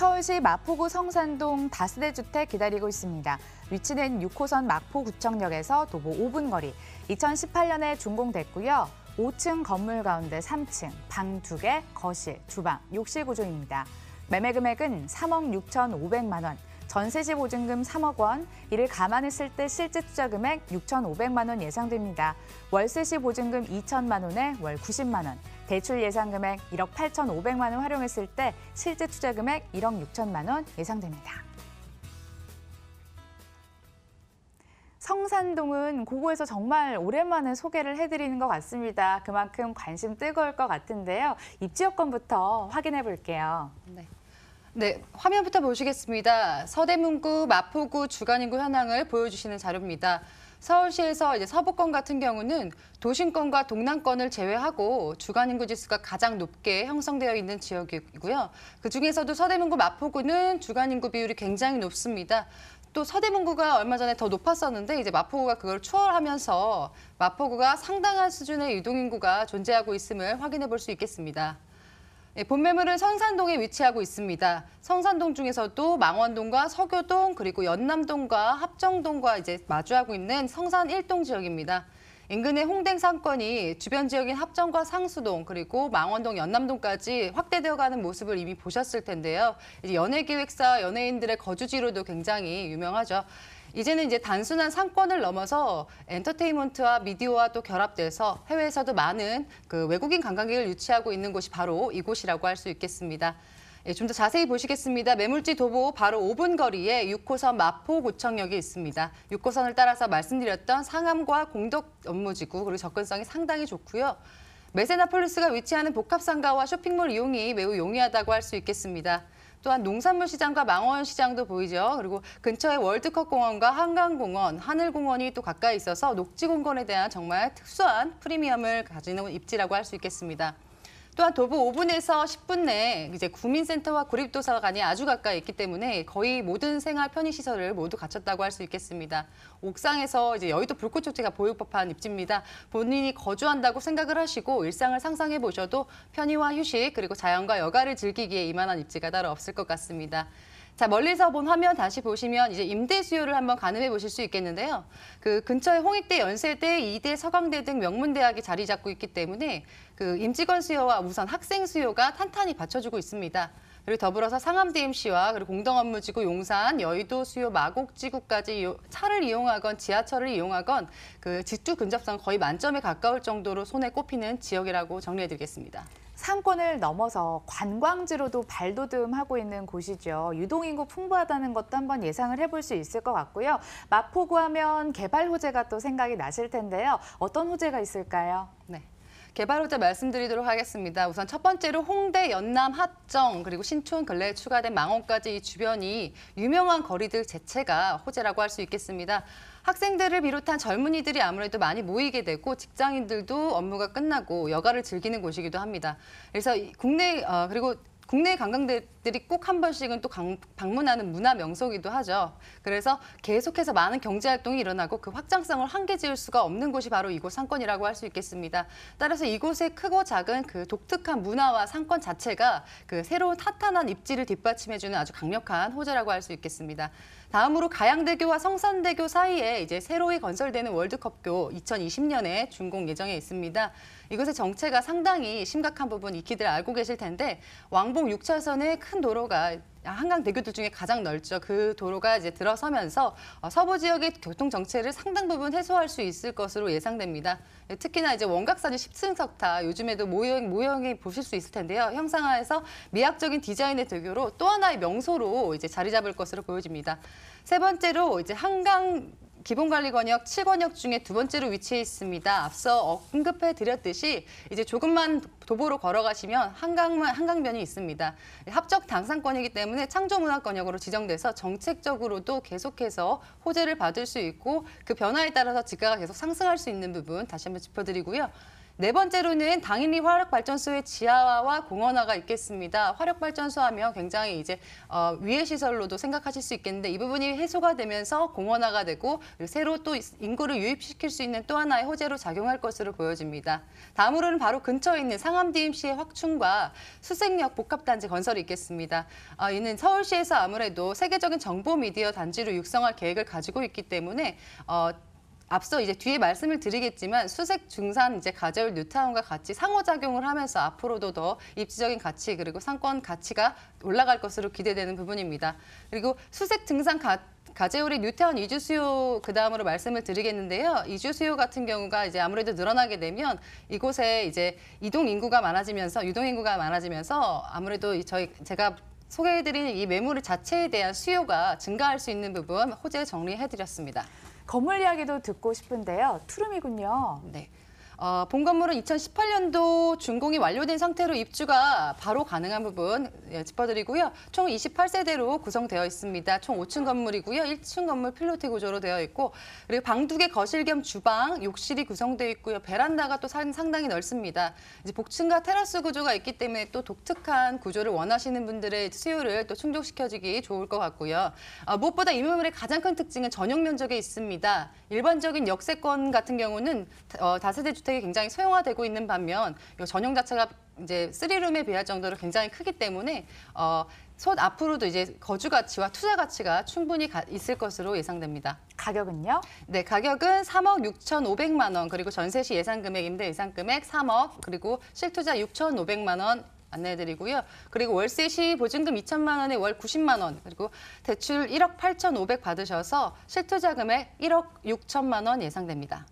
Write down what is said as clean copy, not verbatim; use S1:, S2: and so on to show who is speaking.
S1: 서울시 마포구 성산동 다세대 주택 기다리고 있습니다. 위치는 6호선 마포구청역에서 도보 5분 거리. 2018년에 준공됐고요. 5층 건물 가운데 3층, 방 2개, 거실, 주방, 욕실 구조입니다. 매매 금액은 3억 6,500만 원, 전세 시 보증금 3억 원, 이를 감안했을 때 실제 투자 금액 6,500만 원 예상됩니다. 월세 시 보증금 2천만 원에 월 90만 원, 대출 예상 금액 1억 8,500만 원 활용했을 때 실제 투자 금액 1억 6천만 원 예상됩니다. 성산동은 고고에서 정말 오랜만에 소개를 해드리는 것 같습니다. 그만큼 관심 뜨거울 것 같은데요. 입지 여건부터 확인해 볼게요.
S2: 네, 화면부터 보시겠습니다. 서대문구, 마포구 주간인구 현황을 보여주시는 자료입니다. 서울시에서 이제 서부권 같은 경우는 도심권과 동남권을 제외하고 주간인구 지수가 가장 높게 형성되어 있는 지역이고요. 그중에서도 서대문구, 마포구는 주간인구 비율이 굉장히 높습니다. 또 서대문구가 얼마 전에 더 높았었는데 이제 마포구가 그걸 추월하면서 마포구가 상당한 수준의 유동인구가 존재하고 있음을 확인해 볼 수 있겠습니다. 본 매물은 성산동에 위치하고 있습니다. 성산동 중에서도 망원동과 서교동 그리고 연남동과 합정동과 이제 마주하고 있는 성산 1동 지역입니다. 인근의 홍대 상권이 주변 지역인 합정과 상수동 그리고 망원동, 연남동까지 확대되어가는 모습을 이미 보셨을 텐데요. 이제 연예기획사, 연예인들의 거주지로도 굉장히 유명하죠. 이제는 이제 단순한 상권을 넘어서 엔터테인먼트와 미디어와 또 결합돼서 해외에서도 많은 외국인 관광객을 유치하고 있는 곳이 바로 이곳이라고 할 수 있겠습니다. 좀 더 자세히 보시겠습니다. 매물지 도보 바로 5분 거리에 6호선 마포구청역이 있습니다. 6호선을 따라서 말씀드렸던 상암과 공덕 업무지구 그리고 접근성이 상당히 좋고요. 메세나폴리스가 위치하는 복합상가와 쇼핑몰 이용이 매우 용이하다고 할 수 있겠습니다. 또한 농산물 시장과 망원 시장도 보이죠. 그리고 근처에 월드컵 공원과 한강공원, 하늘공원이 또 가까이 있어서 녹지공원에 대한 정말 특수한 프리미엄을 가지는 입지라고 할 수 있겠습니다. 또한 도보 5분에서 10분 내에 이제 구민센터와 구립도서관이 아주 가까이 있기 때문에 거의 모든 생활 편의시설을 모두 갖췄다고 할 수 있겠습니다. 옥상에서 이제 여의도 불꽃축제가 보일 법한 입지입니다. 본인이 거주한다고 생각을 하시고 일상을 상상해 보셔도 편의와 휴식 그리고 자연과 여가를 즐기기에 이만한 입지가 따로 없을 것 같습니다. 자, 멀리서 본 화면 다시 보시면 이제 임대 수요를 한번 가늠해 보실 수 있겠는데요. 근처에 홍익대, 연세대, 이대, 서강대 등 명문대학이 자리 잡고 있기 때문에 임직원 수요와 우선 학생 수요가 탄탄히 받쳐주고 있습니다. 그리고 더불어서 상암DMC와 그리고 공동업무지구 용산, 여의도 수요 마곡지구까지 차를 이용하건 지하철을 이용하건 직주 근접성 거의 만점에 가까울 정도로 손에 꼽히는 지역이라고 정리해드리겠습니다.
S1: 상권을 넘어서 관광지로도 발돋움하고 있는 곳이죠. 유동인구 풍부하다는 것도 한번 예상을 해볼 수 있을 것 같고요. 마포구 하면 개발 호재가 또 생각이 나실 텐데요. 어떤 호재가 있을까요?
S2: 네. 개발 호재 말씀드리도록 하겠습니다. 우선 첫 번째로 홍대, 연남, 합정, 그리고 신촌 근래에 추가된 망원까지 이 주변이 유명한 거리들 자체가 호재라고 할 수 있겠습니다. 학생들을 비롯한 젊은이들이 아무래도 많이 모이게 되고 직장인들도 업무가 끝나고 여가를 즐기는 곳이기도 합니다. 그래서 그리고 국내 관광객들이 꼭 한 번씩은 또 방문하는 문화 명소이기도 하죠. 그래서 계속해서 많은 경제활동이 일어나고 그 확장성을 한계 지을 수가 없는 곳이 바로 이곳 상권이라고 할 수 있겠습니다. 따라서 이곳의 크고 작은 독특한 문화와 상권 자체가 새로운 탄탄한 입지를 뒷받침해주는 아주 강력한 호재라고 할 수 있겠습니다. 다음으로 가양대교와 성산대교 사이에 이제 새로이 건설되는 월드컵교 2020년에 준공 예정에 있습니다. 이곳의 정체가 상당히 심각한 부분 익히들 알고 계실 텐데 왕복 6차선의 큰 도로가 한강대교들 중에 가장 넓죠. 그 도로가 이제 들어서면서 서부 지역의 교통 정체를 상당 부분 해소할 수 있을 것으로 예상됩니다. 특히나 이제 원각사지 10층 석탑 요즘에도 모형이 보실 수 있을 텐데요. 형상화해서 미학적인 디자인의 대교로 또 하나의 명소로 이제 자리 잡을 것으로 보여집니다. 세 번째로 이제 한강 기본관리권역 7권역 중에 두 번째로 위치해 있습니다. 앞서 언급해 드렸듯이 이제 조금만 도보로 걸어가시면 한강변이 있습니다. 합적 당상권이기 때문에 창조문화권역으로 지정돼서 정책적으로도 계속해서 호재를 받을 수 있고 그 변화에 따라서 지가가 계속 상승할 수 있는 부분 다시 한번 짚어드리고요. 네 번째로는 당일리 화력발전소의 지하화와 공원화가 있겠습니다. 화력발전소 하면 굉장히 이제 위해 시설로도 생각하실 수 있겠는데 이 부분이 해소가 되면서 공원화가 되고 그리고 새로 또 인구를 유입시킬 수 있는 또 하나의 호재로 작용할 것으로 보여집니다. 다음으로는 바로 근처에 있는 상암 DMC의 확충과 수색역 복합단지 건설이 있겠습니다. 이는 서울시에서 아무래도 세계적인 정보 미디어 단지로 육성할 계획을 가지고 있기 때문에 앞서 이제 뒤에 말씀을 드리겠지만 수색 중산 이제 가재울 뉴타운과 같이 상호작용을 하면서 앞으로도 더 입지적인 가치 그리고 상권 가치가 올라갈 것으로 기대되는 부분입니다. 그리고 수색 등산 가재울의 뉴타운 이주 수요 그 다음으로 말씀을 드리겠는데요. 이주 수요 같은 경우가 이제 아무래도 늘어나게 되면 이곳에 이제 유동 인구가 많아지면서 아무래도 제가 소개해드리는 이 매물 자체에 대한 수요가 증가할 수 있는 부분 호재 정리해드렸습니다.
S1: 건물 이야기도 듣고 싶은데요. 투룸이군요.
S2: 네. 본 건물은 2018년도 준공이 완료된 상태로 입주가 바로 가능한 부분 짚어드리고요. 총 28세대로 구성되어 있습니다. 총 5층 건물이고요. 1층 건물 필로티 구조로 되어 있고 그리고 방 2개 거실 겸 주방, 욕실이 구성되어 있고요. 베란다가 또 상당히 넓습니다. 이제 복층과 테라스 구조가 있기 때문에 또 독특한 구조를 원하시는 분들의 수요를 또 충족시켜주기 좋을 것 같고요. 무엇보다 이 건물의 가장 큰 특징은 전용 면적에 있습니다. 일반적인 역세권 같은 경우는 다세대 주택이 굉장히 소형화되고 있는 반면 이 전용 자체가 이제 3룸에 비할 정도로 굉장히 크기 때문에 앞으로도 이제 거주 가치와 투자 가치가 충분히 있을 것으로 예상됩니다.
S1: 가격은요?
S2: 네, 가격은 3억 6,500만 원, 그리고 전세 시 예상 금액, 임대 예상 금액 3억, 그리고 실투자 6,500만 원 안내해드리고요. 그리고 월세 시 보증금 2천만 원에 월 90만 원, 그리고 대출 1억 8,500 받으셔서 실투자 금액 1억 6천만 원 예상됩니다.